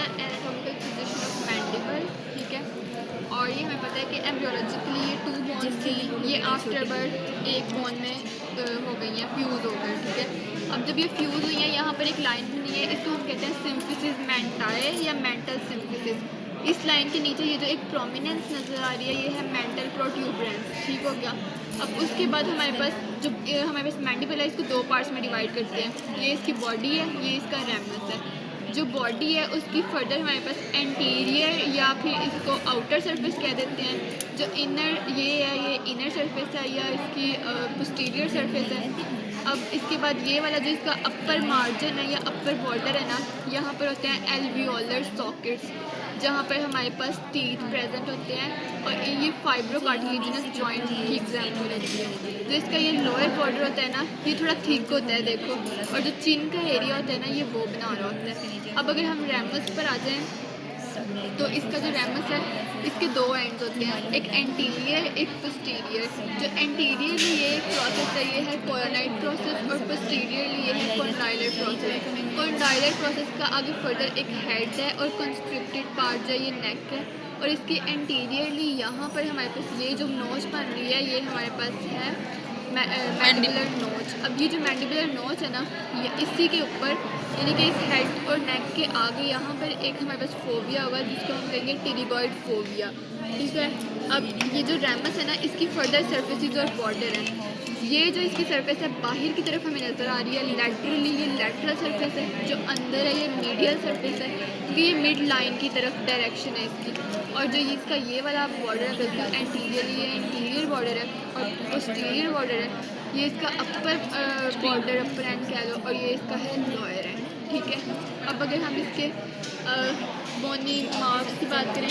होता है anatomical position of mandible, ठीक है। और ये हमें पता है कि एम्ब्रियोलॉजिकली ये 2 बोन्स थी, ये आफ्टर बर्थ एक बोन में हो गई हैं, फ्यूज़ हो गए, ठीक है। अब जब ये फ्यूज़ हुई हैं, यहाँ पर एक लाइन बनी है, इसको हम कहते हैं सिम्फिसिस मेंटाए या मेंटल सिम्फिसिस। इस लाइन के नीचे ये जो एक प्रोमिनेंस नज़र आ रही है, ये है मेंटल प्रोट्यूबरेंस, ठीक हो गया। अब उसके बाद हमारे पास जो हमारे पास मैंडिबल है, इसको 2 पार्ट्स में डिवाइड करते हैं। ये इसकी बॉडी है, ये इसका रेमस है। जो बॉडी है उसकी फर्दर हमारे पास एंटीरियर या फिर इसको आउटर सरफेस कह देते हैं। जो इनर ये है, ये इनर सरफेस है या इसकी पोस्टीरियर सरफेस है। अब इसके बाद ये वाला जो इसका अपर मार्जिन है या अपर बॉर्डर है ना, यहाँ पर होते हैं एल्वियोलर सॉकेट्स, जहाँ पर हमारे पास टीथ प्रेजेंट होते हैं। और ये फाइब्रोकार्टिलेजिनस जॉइंट की एग्जाम्पल होती है। जो इसका ये लोअर बॉर्डर होता है ना, ये थोड़ा थिक होता है, देखो। और जो चिन का एरिया होता है ना, ये वो बना रहा होता है। अब अगर हम रेमस पर आ जाएं, तो इसका जो रेमस है, इसके 2 एंड्स होते हैं, एक एंटीरियर एक पोस्टीरियर। जो एंटीरियर में ये प्रोसेस है, ये है कोरोनाइड प्रोसेस, और पोस्टीरियरली ये है कॉन्डाइलर प्रोसेस। कॉन्डाइलर प्रोसेस का आगे फर्दर एक हेड है और कंस्ट्रिक्टेड पार्ट जो ये नेक है। और इसके एंटीरियरली यहाँ पर हमारे पास ये जो नोच बन रही है, ये हमारे पास है मैंडिबुलर नोच। अब ये जो मैंडिबुलर नोच है ना, ये इसी के ऊपर यानी कि इस हेड और नेक के आगे यहाँ पर एक हमारे पास फोबिया होगा, जिसको हम कहेंगे टिरिगॉइड फोबिया, ठीक है। अब ये जो रेमस है ना, इसकी फर्दर सर्फेसिस और बॉर्डर है। ये जो इसकी सरफेस है बाहर की तरफ हमें नज़र आ रही है, लैटरली ये लैटरल सरफेस है। जो अंदर है ये मीडियल सरफेस है, क्योंकि ये मिड लाइन की तरफ डायरेक्शन है इसकी। और जो इसका ये वाला बॉर्डर है बिल्कुल एंटीरियर, ये एंटीरियर बॉर्डर है। और पोस्टीरियर बॉर्डर है, ये इसका अपर बॉर्डर, अपर एंड कह लो, और ये इसका है लोअर एंड, ठीक है। अब अगर हम इसके बोनी मार्क्स की बात करें,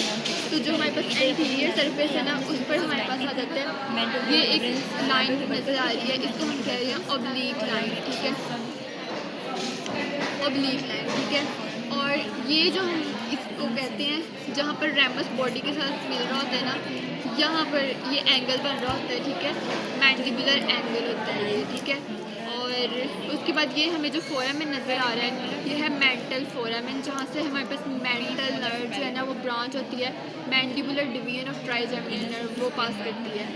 तो जो हमारे पास एंटीरियर सरफेस है ना, उस पर हमारे पास आ जाता है ये एक लाइन नज़र आ रही है, इसको हम कह रहे हैं ऑब्लीक लाइन, ठीक है, ऑब्लीक लाइन, ठीक है। और ये जो हम इसको कहते हैं, जहाँ पर रेमस बॉडी के साथ मिल रहा होता है ना, यहाँ पर ये एंगल बन रहा होता है, ठीक है, मैंडिबुलर एंगल होता है ये, ठीक है। और उसके बाद ये हमें जो फोरामेन नज़र आ रहा है, ये है मेंटल फोरामेन, जहाँ से हमारे पास मेंटल नर्व जो है ना, वो ब्रांच होती है, mandibular division of trigeminal nerve वो पास करती है।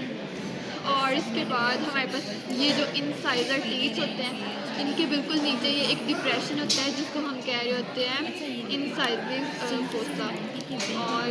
और इसके बाद हमारे पास ये जो इंसाइजर टीथ होते हैं, इनके बिल्कुल नीचे ये एक डिप्रेशन होता है, जिसको हम कह रहे होते हैं इंसाइजिव फोसा। और